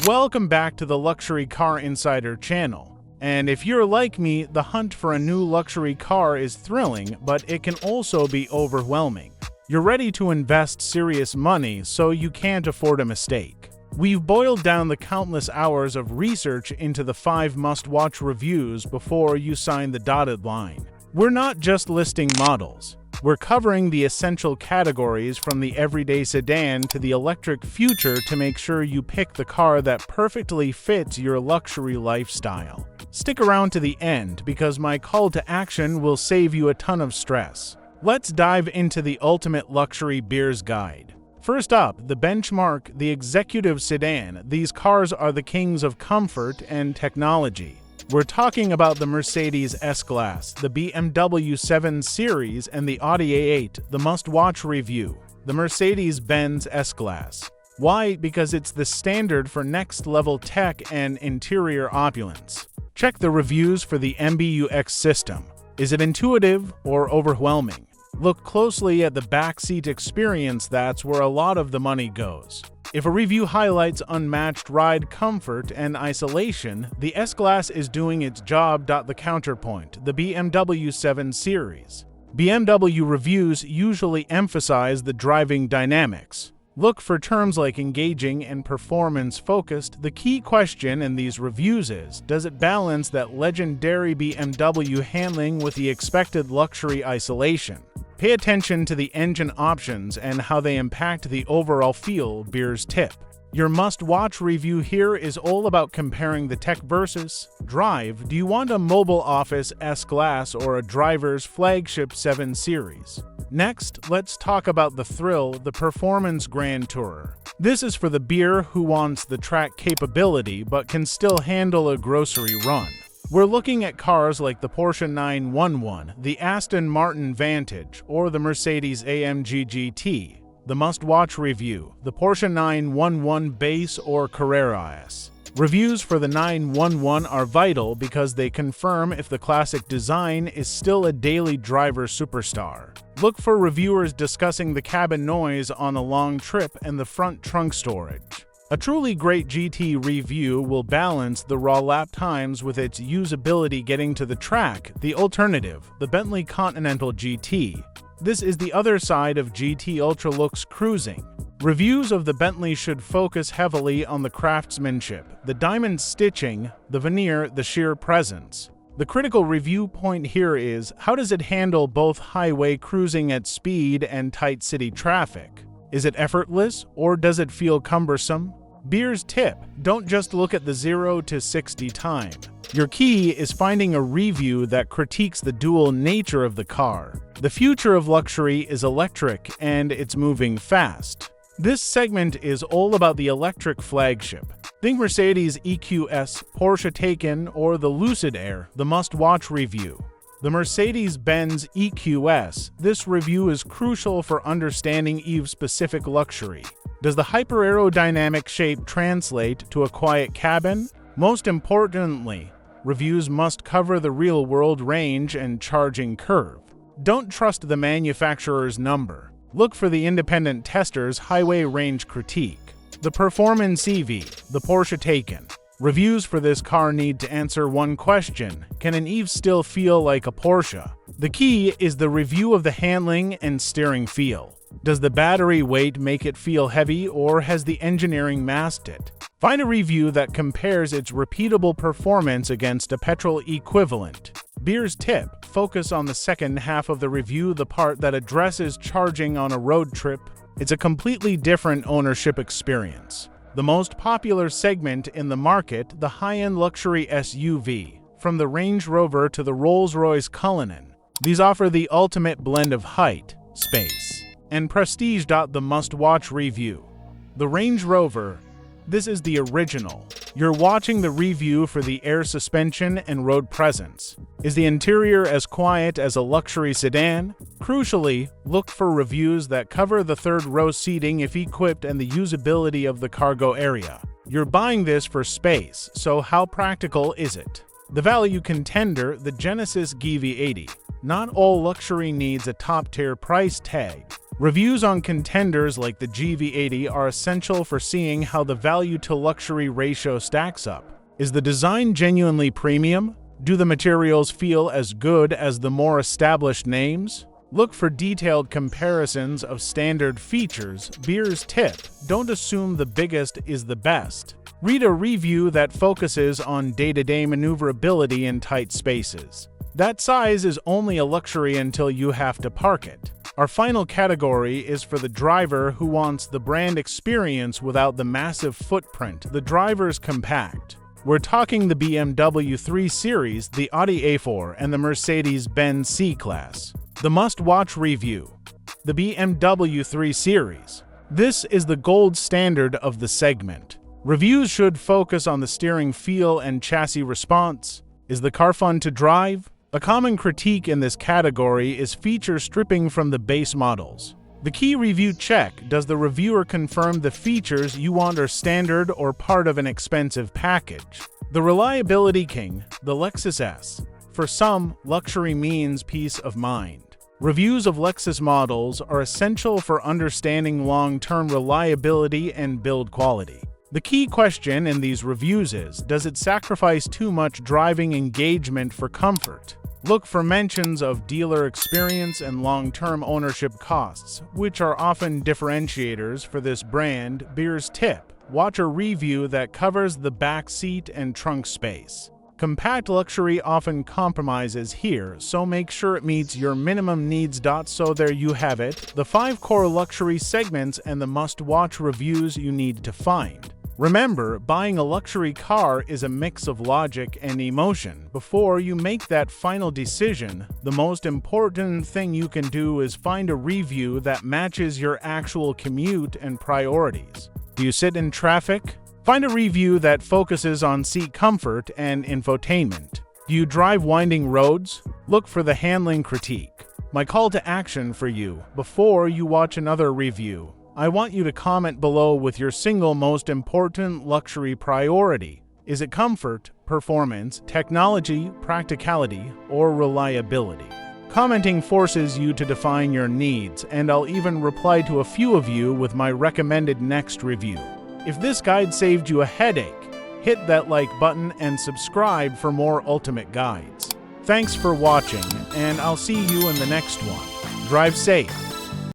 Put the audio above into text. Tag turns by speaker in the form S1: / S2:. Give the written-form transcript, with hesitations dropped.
S1: Welcome back to the Luxury Car Insider channel. And if you're like me, the hunt for a new luxury car is thrilling, but it can also be overwhelming. You're ready to invest serious money, so you can't afford a mistake. We've boiled down the countless hours of research into the 5 must-watch reviews before you sign the dotted line. We're not just listing models. We're covering the essential categories from the everyday sedan to the electric future to make sure you pick the car that perfectly fits your luxury lifestyle. Stick around to the end because my call to action will save you a ton of stress. Let's dive into the ultimate luxury beers guide. First up, the benchmark, the executive sedan. These cars are the kings of comfort and technology. We're talking about the Mercedes S-Class, the BMW 7 Series, and the Audi A8, the must-watch review, the Mercedes-Benz S-Class. Why? Because it's the standard for next-level tech and interior opulence. Check the reviews for the MBUX system. Is it intuitive or overwhelming? Look closely at the backseat experience. That's where a lot of the money goes. If a review highlights unmatched ride comfort and isolation, the S-Class is doing its job. The counterpoint, the BMW 7 Series. BMW reviews usually emphasize the driving dynamics. Look for terms like engaging and performance-focused. The key question in these reviews is, does it balance that legendary BMW handling with the expected luxury isolation? Pay attention to the engine options and how they impact the overall feel. Beers tip. Your must-watch review here is all about comparing the tech versus drive. Do you want a mobile office S-Class or a driver's flagship 7 Series? Next, let's talk about the thrill, the Performance Grand Tourer. This is for the beer who wants the track capability but can still handle a grocery run. We're looking at cars like the Porsche 911, the Aston Martin Vantage, or the Mercedes-AMG GT. The must-watch review, the Porsche 911 Base or Carrera S. Reviews for the 911 are vital because they confirm if the classic design is still a daily driver superstar. Look for reviewers discussing the cabin noise on a long trip and the front trunk storage. A truly great GT review will balance the raw lap times with its usability getting to the track. The alternative, the Bentley Continental GT. This is the other side of GT Ultralux cruising. Reviews of the Bentley should focus heavily on the craftsmanship, the diamond stitching, the veneer, the sheer presence. The critical review point here is, how does it handle both highway cruising at speed and tight city traffic? Is it effortless, or does it feel cumbersome? Beers tip, don't just look at the 0 to 60 time. Your key is finding a review that critiques the dual nature of the car. The future of luxury is electric, and it's moving fast. This segment is all about the electric flagship. Think Mercedes EQS, Porsche Taycan, or the Lucid Air, the must-watch review. The Mercedes-Benz EQS. This review is crucial for understanding EV's specific luxury. Does the hyper-aerodynamic shape translate to a quiet cabin? Most importantly, reviews must cover the real-world range and charging curve. Don't trust the manufacturer's number. Look for the independent tester's highway range critique. The Performance EV, the Porsche Taycan. Reviews for this car need to answer one question: can an EV still feel like a Porsche? The key is the review of the handling and steering feel. Does the battery weight make it feel heavy, or has the engineering masked it? Find a review that compares its repeatable performance against a petrol equivalent. Beers tip, focus on the second half of the review, the part that addresses charging on a road trip. It's a completely different ownership experience. The most popular segment in the market, the high-end luxury SUV, from the Range Rover to the Rolls-Royce Cullinan. These offer the ultimate blend of height, space, and prestige. The must-watch review, the Range Rover. This is the original. You're watching the review for the air suspension and road presence. Is the interior as quiet as a luxury sedan? Crucially, look for reviews that cover the third-row seating if equipped and the usability of the cargo area. You're buying this for space, so how practical is it? The value contender, the Genesis GV80. Not all luxury needs a top-tier price tag. Reviews on contenders like the GV80 are essential for seeing how the value-to-luxury ratio stacks up. Is the design genuinely premium? Do the materials feel as good as the more established names? Look for detailed comparisons of standard features. Beer's tip: don't assume the biggest is the best. Read a review that focuses on day-to-day maneuverability in tight spaces. That size is only a luxury until you have to park it. Our final category is for the driver who wants the brand experience without the massive footprint. The driver's compact. We're talking the BMW 3 Series, the Audi A4, and the Mercedes-Benz C-Class. The must-watch review. The BMW 3 Series. This is the gold standard of the segment. Reviews should focus on the steering feel and chassis response. Is the car fun to drive? A common critique in this category is feature stripping from the base models. The key review check: does the reviewer confirm the features you want are standard or part of an expensive package? The reliability king, the Lexus S. For some, luxury means peace of mind. Reviews of Lexus models are essential for understanding long-term reliability and build quality. The key question in these reviews is, does it sacrifice too much driving engagement for comfort? Look for mentions of dealer experience and long-term ownership costs, which are often differentiators for this brand. Beer's tip: watch a review that covers the back seat and trunk space. Compact luxury often compromises here, so make sure it meets your minimum needs. So there you have it, the 5 core luxury segments and the must-watch reviews you need to find. Remember, buying a luxury car is a mix of logic and emotion. Before you make that final decision, the most important thing you can do is find a review that matches your actual commute and priorities. Do you sit in traffic? Find a review that focuses on seat comfort and infotainment. Do you drive winding roads? Look for the handling critique. My call to action for you: before you watch another review, I want you to comment below with your single most important luxury priority. Is it comfort, performance, technology, practicality, or reliability? Commenting forces you to define your needs, and I'll even reply to a few of you with my recommended next review. If this guide saved you a headache, hit that like button and subscribe for more ultimate guides. Thanks for watching, and I'll see you in the next one. Drive safe.